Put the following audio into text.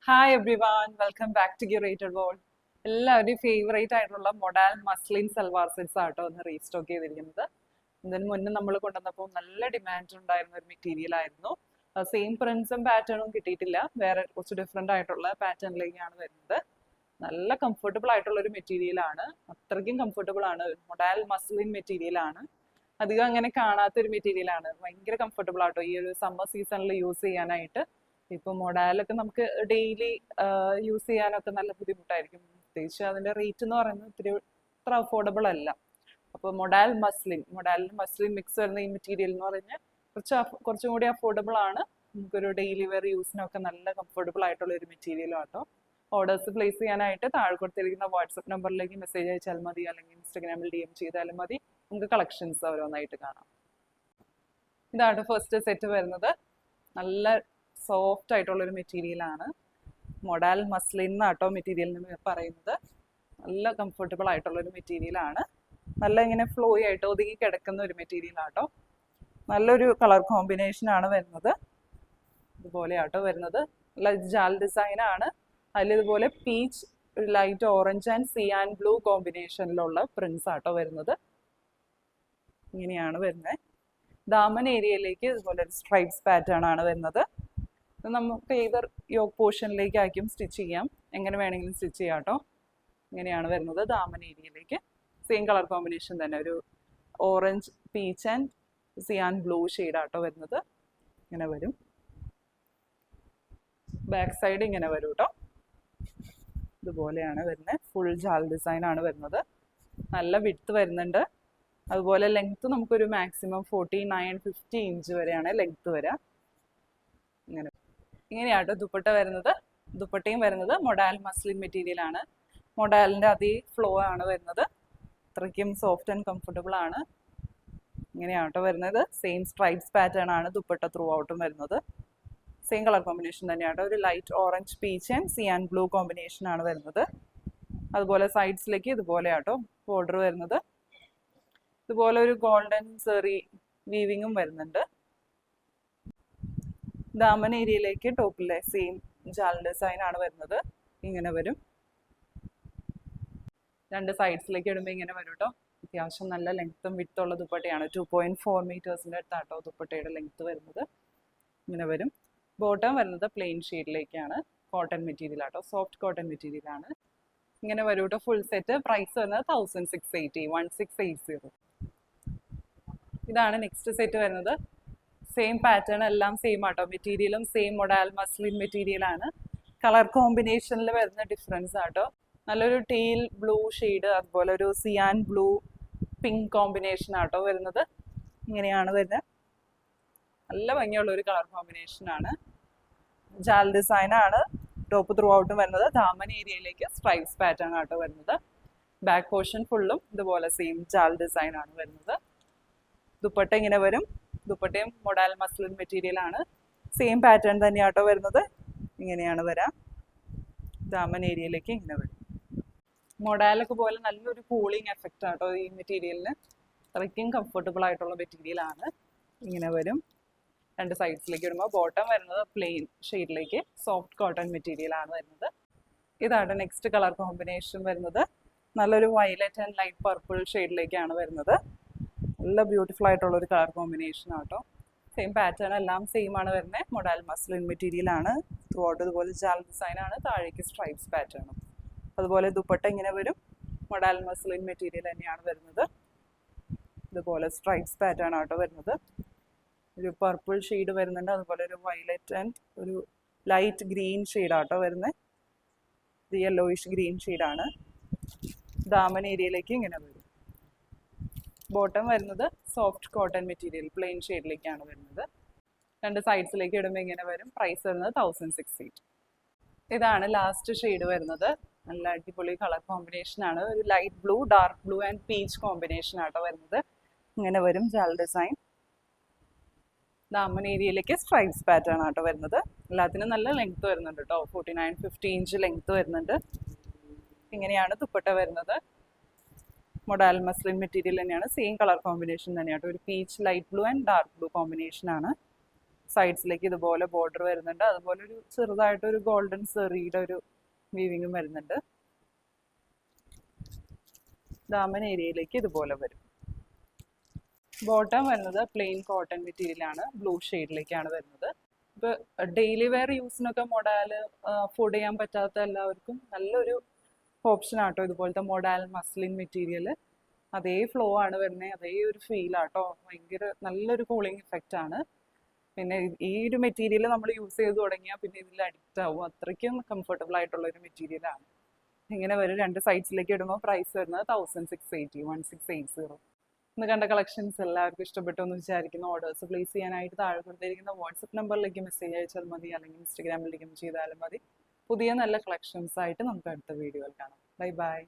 Hi everyone welcome back to curated world. എല്ലാവരുടെയും favourite ആയിട്ടുള്ള modal muslin salwar sets ആട്ടോ ഒന്ന് റീസ്റ്റോക്ക് ചെയ്തിരിക്കുന്നത്. ഇതിന് മുന്നേ നമ്മൾ കൊണ്ടുവന്നപ്പോൾ നല്ല ഡിമാൻഡ് ഉണ്ടായിരുന്ന ഒരു മെറ്റീരിയൽ ആയിരുന്നു. സെയിം പ്രിന്റ്സും പാറ്റേണും കിട്ടിയിട്ടില്ല, വേറെ കുറച്ച് ഡിഫറെൻ്റ് ആയിട്ടുള്ള പാറ്റേണിലേക്കാണ് വരുന്നത്. നല്ല കംഫർട്ടബിൾ ആയിട്ടുള്ള ഒരു മെറ്റീരിയൽ ആണ്, അത്രയ്ക്കും കംഫർട്ടബിൾ ആണ്. മൊഡാൽ മസ്ലിൻ മെറ്റീരിയൽ ആണ്, അധികം അങ്ങനെ കാണാത്ത ഒരു മെറ്റീരിയൽ ആണ്. ഭയങ്കര കംഫർട്ടബിൾ ആട്ടോ ഈ ഒരു സമ്മർ സീസണിൽ യൂസ് ചെയ്യാനായിട്ട്. ഇപ്പൊ മൊഡാലൊക്കെ നമുക്ക് ഡെയിലി യൂസ് ചെയ്യാനൊക്കെ നല്ല ബുദ്ധിമുട്ടായിരിക്കും, പ്രത്യേകിച്ച് അതിന്റെ റേറ്റ് എന്ന് പറയുന്നത് ഇത്തിരി അത്ര അഫോർഡബിൾ അല്ല. അപ്പോൾ മൊഡാലിന് മസ്ലിൻ മിക്സ് വരുന്ന ഈ മെറ്റീരിയൽ എന്ന് പറഞ്ഞാൽ കുറച്ചും കൂടി അഫോർഡബിൾ ആണ്. നമുക്കൊരു ഡെയിലി വെയർ യൂസിനൊക്കെ നല്ല കംഫർട്ടബിൾ ആയിട്ടുള്ള ഒരു മെറ്റീരിയൽ ആട്ടോ. ഓർഡേഴ്സ് പ്ലേസ് ചെയ്യാനായിട്ട് താഴെ കൊടുത്തിരിക്കുന്ന വാട്സപ്പ് നമ്പറിലേക്ക് മെസ്സേജ് അയച്ചാൽ മതി, അല്ലെങ്കിൽ ഇൻസ്റ്റാഗ്രാമിൽ DM ചെയ്താലും മതി. നമുക്ക് കളക്ഷൻസ് ഓരോന്നായിട്ട് കാണാം. ഇതാണ് ഫസ്റ്റ് സെറ്റ് വരുന്നത്. നല്ല സോഫ്റ്റ് ആയിട്ടുള്ള ഒരു മെറ്റീരിയൽ ആണ്. മൊഡാൽ മസ്ലിൻ എന്നാട്ടോ മെറ്റീരിയലിന് പറയുന്നത്. നല്ല കംഫർട്ടബിൾ ആയിട്ടുള്ള ഒരു മെറ്റീരിയൽ ആണ്. നല്ല ഇങ്ങനെ ഫ്ലോയി ആയിട്ട് ഒതുങ്ങി കിടക്കുന്ന ഒരു മെറ്റീരിയൽ ആട്ടോ. നല്ലൊരു കളർ കോമ്പിനേഷൻ ആണ് വരുന്നത്. ഇതുപോലെ ആട്ടോ വരുന്നത്. നല്ല ജാൽ ഡിസൈൻ ആണ്. അതിലിതുപോലെ peach, light orange and cyan blue കോമ്പിനേഷനിലുള്ള പ്രിന്റ്സ് ആട്ടോ വരുന്നത്. ഇങ്ങനെയാണ് വരുന്നത്. ദാമൻ ഏരിയയിലേക്ക് ഇതുപോലെ ഒരു സ്ട്രൈപ്സ് പാറ്റേൺ ആണ് വരുന്നത്. നമുക്ക് ഏതർ യോക്ക് പോർഷനിലേക്ക് ആയിരിക്കും സ്റ്റിച്ച് ചെയ്യാം, എങ്ങനെ വേണമെങ്കിലും സ്റ്റിച്ച് ചെയ്യാം കേട്ടോ. ഇങ്ങനെയാണ് വരുന്നത്. ദാമൻ ഏരിയയിലേക്ക് സെയിം കളർ കോമ്പിനേഷൻ തന്നെ, ഒരു orange, peach and cyan blue ഷെയ്ഡാട്ടോ വരുന്നത്. ഇങ്ങനെ വരും. ബാക്ക് സൈഡ് ഇങ്ങനെ വരും കേട്ടോ. ഇതുപോലെയാണ് വരുന്നത്. ഫുൾ ജാൽ ഡിസൈൻ ആണ് വരുന്നത്. നല്ല വിഡ്ത്ത് വരുന്നുണ്ട്. അതുപോലെ ലെങ്ത്ത് നമുക്കൊരു മാക്സിമം 49-50 ഇഞ്ച് വരെയാണ് ലെങ്ത്ത് വരിക. ഇങ്ങനെയാട്ടോ ദുപ്പട്ട വരുന്നത്. ദുപ്പട്ടയും വരുന്നത് മൊഡാൽ മസ്ലിൻ മെറ്റീരിയൽ ആണ്. മൊഡാലിൻ്റെ അതേ ഫ്ലോ ആണ് വരുന്നത്. അത്രയ്ക്കും സോഫ്റ്റ് ആൻഡ് കംഫർട്ടബിൾ ആണ്. ഇങ്ങനെയാട്ടോ വരുന്നത്. സെയിം സ്ട്രൈപ്സ് പാറ്റേൺ ആണ് ദുപ്പട്ട ത്രൂ ഔട്ടും വരുന്നത്. സെയിം കളർ കോമ്പിനേഷൻ തന്നെയാട്ടോ. ഒരു light orange, peach and cyan blue combination ആണ് വരുന്നത്. അതുപോലെ സൈഡ്സിലേക്ക് ഇതുപോലെ ആട്ടോ ബോർഡർ വരുന്നത്. ഇതുപോലെ ഒരു ഗോൾഡൻ സെറി വീവിങ്ങും വരുന്നുണ്ട്. ദാമൻ ഏരിയയിലേക്ക് ടോപ്പിലെ സെയിം ജാൽ ഡിസൈൻ ആണ് വരുന്നത്. ഇങ്ങനെ വരും. രണ്ട് സൈഡ്സിലേക്ക് ഇടുമ്പോൾ ഇങ്ങനെ വരും കേട്ടോ. അത്യാവശ്യം നല്ല ലെങ്ത്തും വിട്ടുള്ള ദുപ്പട്ടയാണ്. 2.4 മീറ്റേഴ്സിൻ്റെ അടുത്താട്ടോ ദുപ്പട്ടയുടെ ലെങ്ത്ത് വരുന്നത്. ഇങ്ങനെ വരും. ബോട്ടം വരുന്നത് പ്ലെയിൻ ഷെയ്ഡിലേക്കാണ്. കോട്ടൺ മെറ്റീരിയൽ ആട്ടോ, സോഫ്റ്റ് കോട്ടൺ മെറ്റീരിയൽ ആണ്. ഇങ്ങനെ വരും കേട്ടോ. ഫുൾ സെറ്റ് പ്രൈസ് വരുന്നത് 1680. ഇതാണ് നെക്സ്റ്റ് സെറ്റ് വരുന്നത്. സെയിം പാറ്റേൺ എല്ലാം സെയിം ആട്ടോ. മെറ്റീരിയലും സെയിം മൊഡാൽ മസ്ലിൻ മെറ്റീരിയൽ ആണ്. കളർ കോമ്പിനേഷനിൽ വരുന്ന ഡിഫറൻസ് ആട്ടോ. നല്ലൊരു ടീൽ ബ്ലൂ ഷെയ്ഡ്, അതുപോലെ ഒരു സിയാൻ ബ്ലൂ പിങ്ക് കോമ്പിനേഷൻ ആട്ടോ വരുന്നത്. ഇങ്ങനെയാണ് വരുന്നത്. നല്ല ഭംഗിയുള്ള ഒരു കളർ കോമ്പിനേഷൻ ആണ്. ജാൽ ഡിസൈൻ ആണ് ടോപ്പ് ത്രൂ ഔട്ടും വരുന്നത്. ദാമൻ ഏരിയയിലേക്ക് സ്ട്രൈപ്സ് പാറ്റേൺ ആട്ടോ വരുന്നത്. ബാക്ക് പോർഷൻ ഫുള്ളും ഇതുപോലെ സെയിം ജാൽ ഡിസൈൻ ആണ് വരുന്നത്. ദുപ്പട്ട ഇങ്ങനെ വരും. ദുപ്പട്ടയും മൊഡാൽ മസ്ലിൻ മെറ്റീരിയൽ ആണ്. സെയിം പാറ്റേൺ തന്നെയാട്ടോ വരുന്നത്. ഇങ്ങനെയാണ് വരാം. ദാമൻ ഏരിയയിലേക്ക് ഇങ്ങനെ വരും. മൊഡാലൊക്കെ പോലെ നല്ലൊരു കൂളിംഗ് എഫക്റ്റ് ആട്ടോ ഈ മെറ്റീരിയലിന്. അത്രയ്ക്കും കംഫർട്ടബിൾ ആയിട്ടുള്ള മെറ്റീരിയൽ ആണ്. ഇങ്ങനെ വരും. രണ്ട് സൈഡ്സിലേക്ക് ഇടുമ്പോൾ ബോട്ടം വരുന്നത് പ്ലെയിൻ ഷെയ്ഡിലേക്ക് സോഫ്റ്റ് കോട്ടൺ മെറ്റീരിയൽ ആണ് വരുന്നത്. ഇതാണ് നെക്സ്റ്റ് കളർ കോമ്പിനേഷൻ വരുന്നത്. നല്ലൊരു വയലറ്റ് ആൻഡ് ലൈറ്റ് പർപ്പിൾ ഷെയ്ഡിലേക്കാണ് വരുന്നത്. നല്ല ബ്യൂട്ടിഫുൾ ആയിട്ടുള്ള ഒരു കളർ കോമ്പിനേഷൻ ആട്ടോ. സെയിം പാറ്റേൺ എല്ലാം സെയിം ആണ് വരുന്നത്. മൊഡാൽ മസ്ലിൻ മെറ്റീരിയൽ ആണ്. ത്രൂ ഔട്ട് ഇതുപോലെ ജാൽ ഡിസൈൻ ആണ്. താഴേക്ക് സ്ട്രൈപ്സ് പാറ്റേണും. അതുപോലെ ദുപ്പട്ട ഇങ്ങനെ വരും. മൊഡാൽ മസ്ലിൻ മെറ്റീരിയൽ തന്നെയാണ് വരുന്നത്. ഇതുപോലെ സ്ട്രൈപ്സ് പാറ്റേൺ ആട്ടോ വരുന്നത്. ഒരു പർപ്പിൾ ഷെയ്ഡ് വരുന്നുണ്ട്. അതുപോലെ ഒരു വയലറ്റ് ആൻഡ് ഒരു ലൈറ്റ് ഗ്രീൻ ഷെയ്ഡാട്ടോ വരുന്നത്. ഇത് യെല്ലോയിഷ് ഗ്രീൻ ഷെയ്ഡാണ്. ദാമൻ ഏരിയയിലേക്ക് ഇങ്ങനെ വരും. ബോട്ടം വരുന്നത് സോഫ്റ്റ് കോട്ടൺ മെറ്റീരിയൽ പ്ലെയിൻ ഷെയ്ഡിലേക്കാണ് വരുന്നത്. രണ്ട് സൈഡ്സിലേക്ക് ഇടുമ്പോൾ ഇങ്ങനെ വരും. പ്രൈസ് വരുന്നത് 1680. ഇതാണ് ലാസ്റ്റ് ഷെയ്ഡ് വരുന്നത്. നല്ല അടിപൊളി കളർ കോമ്പിനേഷൻ ആണ്. ഒരു light blue, dark blue and peach combination ആട്ടോ വരുന്നത്. ഇങ്ങനെ വരും ജാൽ ഡിസൈൻ. ദാമൻ ഏരിയയിലേക്ക് സ്ട്രൈപ്സ് പാറ്റേൺ ആട്ടോ വരുന്നത്. എല്ലാത്തിനും നല്ല ലെങ്ത്ത് വരുന്നുണ്ട് കേട്ടോ. 49-50 ഇഞ്ച് ലെങ്ത്ത് വരുന്നുണ്ട്. ഇങ്ങനെയാണ് ദുപ്പട്ട വരുന്നത്. മൊഡാൽ മസ്ലിൻ മെറ്റീരിയൽ തന്നെയാണ്. സെയിം കളർ കോമ്പിനേഷൻ തന്നെയാട്ടോ. ഒരു peach, light blue and dark blue combination ആണ്. സൈഡ്സിലേക്ക് ഇതുപോലെ ബോർഡർ വരുന്നുണ്ട്. അതുപോലെ ഒരു ചെറുതായിട്ടൊരു ഗോൾഡൻ സെറിയുടെ ഒരു വീവിങ്ങും വരുന്നുണ്ട്. ദാമൻ ഏരിയയിലേക്ക് ഇതുപോലെ വരും. ബോട്ടം വരുന്നത് പ്ലെയിൻ കോട്ടൺ മെറ്റീരിയലാണ്, ബ്ലൂ ഷെയ്ഡിലേക്കാണ് വരുന്നത്. ഇപ്പോൾ ഡെയിലി വെയർ യൂസിനൊക്കെ മൊഡാൽ അഫോർഡ് ചെയ്യാൻ പറ്റാത്ത എല്ലാവർക്കും നല്ലൊരു ഓപ്ഷൻ ആട്ടോ ഇതുപോലത്തെ മൊഡാൽ മസ്ലിൻ മെറ്റീരിയൽ. അതേ ഫ്ലോ ആണ് വരുന്നത്, അതേ ഒരു ഫീൽ ആട്ടോ. ഭയങ്കര നല്ലൊരു കൂളിംഗ് ഇഫക്റ്റ് ആണ്. പിന്നെ ഈ ഒരു മെറ്റീരിയൽ നമ്മൾ യൂസ് ചെയ്ത് തുടങ്ങിയാൽ പിന്നെ ഇതിൽ അഡിക്റ്റ് ആവും, അത്രയ്ക്കും കംഫർട്ടബിൾ ആയിട്ടുള്ള ഒരു മെറ്റീരിയലാണ്. ഇങ്ങനെ വരും. രണ്ട് സൈഡ്സിലേക്ക് ഇടുമ്പോൾ പ്രൈസ് വരുന്നത് 1680, 1680. ഇന്ന് കണ്ട കളക്ഷൻസ് എല്ലാവർക്കും ഇഷ്ടപ്പെട്ടു എന്ന് വിചാരിക്കുന്നു. ഓർഡേഴ്സ് പ്ലേസ് ചെയ്യാനായിട്ട് താഴെ കൊടുത്തിരിക്കുന്ന വാട്സപ്പ് നമ്പറിലേക്ക് മെസ്സേജ് അയച്ചാൽ മതി, അല്ലെങ്കിൽ ഇൻസ്റ്റഗ്രാമിലേക്ക് ചെയ്താലും മതി. പുതിയ നല്ല കളക്ഷൻസ് ആയിട്ട് നമുക്ക് അടുത്ത വീഡിയോയിൽ കാണാം. Bye bye.